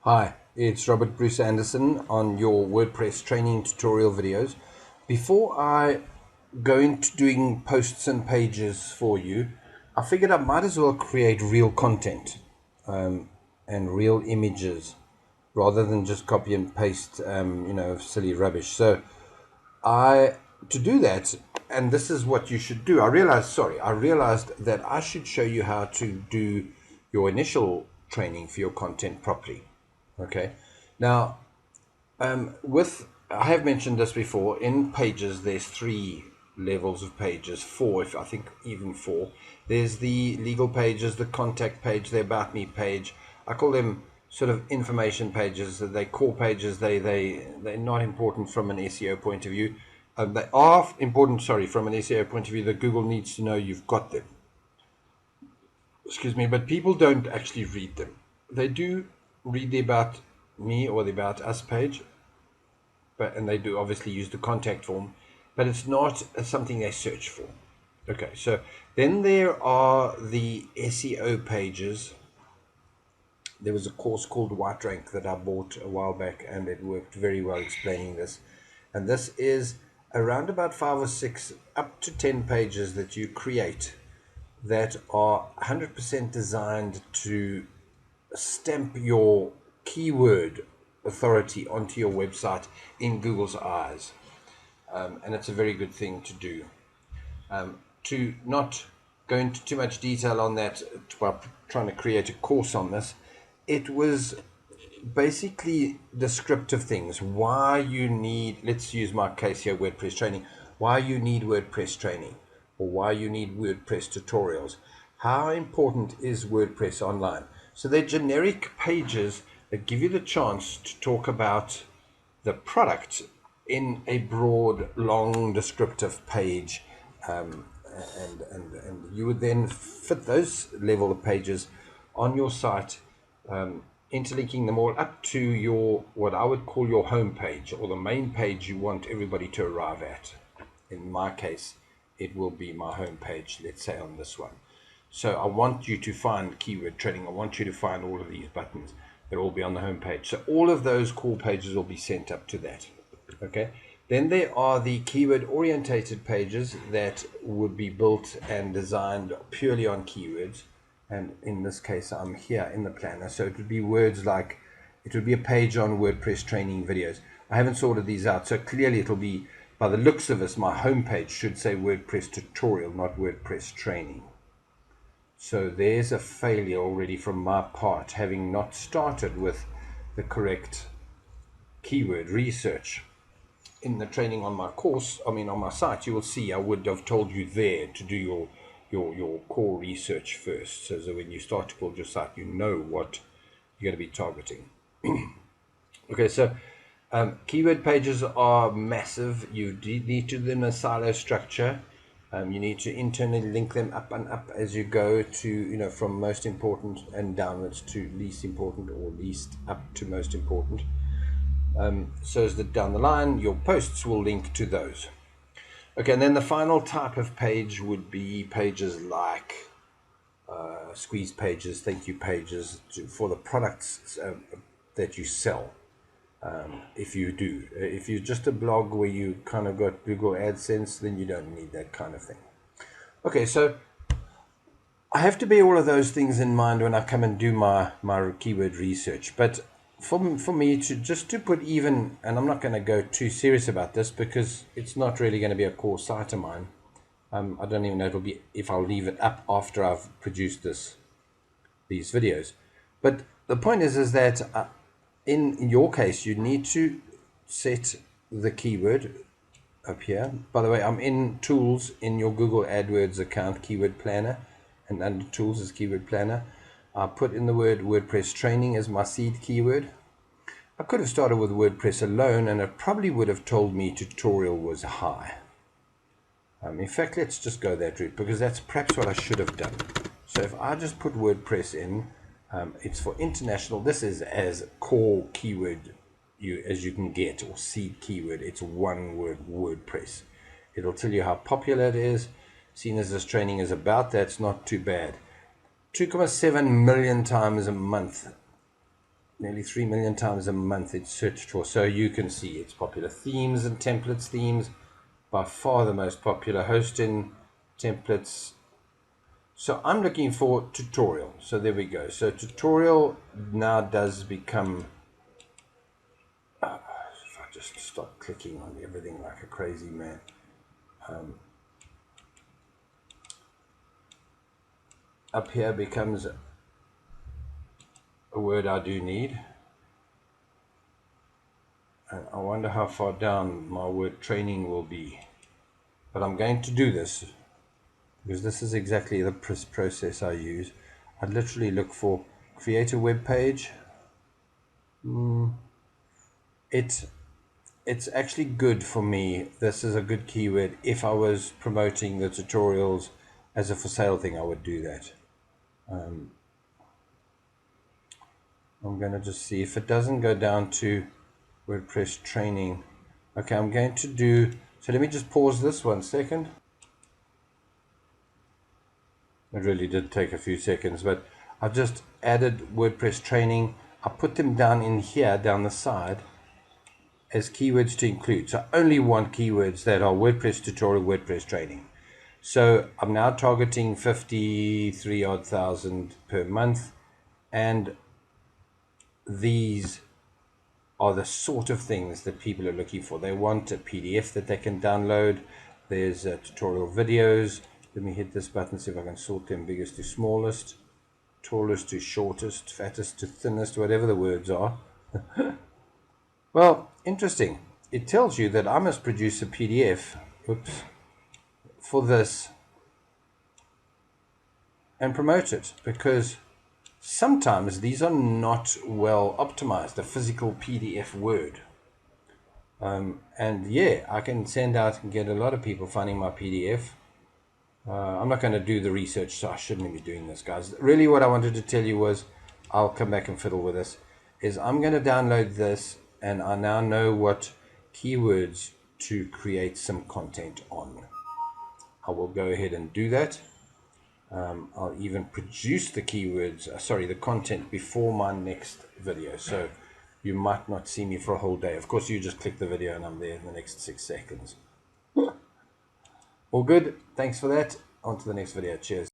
Hi, it's Robert Bruce Anderson on your WordPress training tutorial videos. Before I go into doing posts and pages for you, I figured I might as well create real content and real images rather than just copy and paste, silly rubbish. So to do that, and this is what you should do. I realized that I should show you how to do your initial training for your content properly. Okay, now I have mentioned this before. In Pages, there's 3 levels of pages, 4, if I think even 4. There's the legal pages, the contact page, the about me page. I call them sort of information pages. They're core pages. They're not important from an SEO point of view. They are important, from an SEO point of view, that Google needs to know you've got them. Excuse me, but people don't actually read them. They do read the about me or the about us page, and they do obviously use the contact form, but it's not something they search for. Okay, so then there are the SEO pages. There was a course called White Rank that I bought a while back, and it worked very well explaining this. And this is around about 5 or 6 up to 10 pages that you create that are 100% designed to stamp your keyword authority onto your website in Google's eyes. And it's a very good thing to do. To not go into too much detail on that while trying to create a course on this, it was basically descriptive things. Why you need, let's use my case here, WordPress training. Why you need WordPress training, or why you need WordPress tutorials. How important is WordPress online? So they're generic pages that give you the chance to talk about the product in a broad, long, descriptive page. And you would then fit those level of pages on your site, interlinking them all up to your, what I would call your home page, or the main page you want everybody to arrive at. In my case, it will be my home page, let's say on this one. So I want you to find keyword training. I want you to find all of these buttons. They'll all be on the home page. So all of those core pages will be sent up to that. Okay. Then there are the keyword orientated pages that would be built and designed purely on keywords. And in this case, I'm here in the planner. So it would be words like, it would be a page on WordPress training videos. I haven't sorted these out. So clearly it'll be, by the looks of this, my home page should say WordPress tutorial, not WordPress training. So there's a failure already from my part, having not started with the correct keyword research. In the training on my course, on my site, you will see I would have told you there to do your core research first, so that when you start to build your site, you know what you're going to be targeting. Okay, so keyword pages are massive. You need to do them in a silo structure. You need to internally link them up and up as you go to, from most important and downwards to least important, or least up to most important. So as that down the line, your posts will link to those. Okay, and then the final type of page would be pages like squeeze pages, thank you pages for the products that you sell. If you're just a blog where you kind of got Google AdSense, then you don't need that kind of thing. Okay, so I have to bear all of those things in mind when I come and do my keyword research. But for me to put even, and I'm not going to go too serious about this because it's not really going to be a core site of mine. I don't even know if I'll leave it up after I've produced these videos. But the point is that in your case, you need to set the keyword up here. By the way, I'm in Tools in your Google AdWords account, Keyword Planner, and under Tools is Keyword Planner. I put in the word WordPress training as my seed keyword. I could have started with WordPress alone, and it probably would have told me tutorial was high. In fact, let's just go that route, because that's perhaps what I should have done. So if I just put WordPress in, it's for international. This is as core keyword as you can get, or seed keyword. It's one word, WordPress. It'll tell you how popular it is. Seeing as this training is about that, it's not too bad. 2.7 million times a month nearly 3 million times a month it's searched for. So you can see it's popular. Themes and templates. Themes, by far the most popular. Hosting, templates. So I'm looking for tutorial. So there we go. So tutorial now does become, if I just stop clicking on everything like a crazy man. Up here becomes a word I do need. And I wonder how far down my word training will be. But I'm going to do this because this is exactly the process I use. I literally look for create a web page. It's actually good for me. This is a good keyword. If I was promoting the tutorials as a for sale thing, I would do that. I'm going to just see if it doesn't go down to WordPress training. Okay, I'm going to do, so let me just pause this 1 second. It really did take a few seconds, but I've just added WordPress training. I put them down in here, down the side, as keywords to include. So I only want keywords that are WordPress tutorial, WordPress training. So I'm now targeting 53 odd thousand per month, and these are the sort of things that people are looking for. They want a PDF that they can download. There's tutorial videos. Let me hit this button, see if I can sort them biggest to smallest, tallest to shortest, fattest to thinnest, whatever the words are. Well, interesting. It tells you that I must produce a PDF, oops, for this and promote it, because sometimes these are not well optimized, a physical PDF Word. And yeah, I can send out and get a lot of people finding my PDF. I'm not going to do the research, so I shouldn't be doing this, guys. Really what I wanted to tell you was, I'll come back and fiddle with this, is I'm going to download this, and I now know what keywords to create some content on. I will go ahead and do that. I'll even produce the keywords, the content before my next video. So you might not see me for a whole day. Of course, you just click the video and I'm there in the next 6 seconds. All good. Thanks for that. On to the next video. Cheers.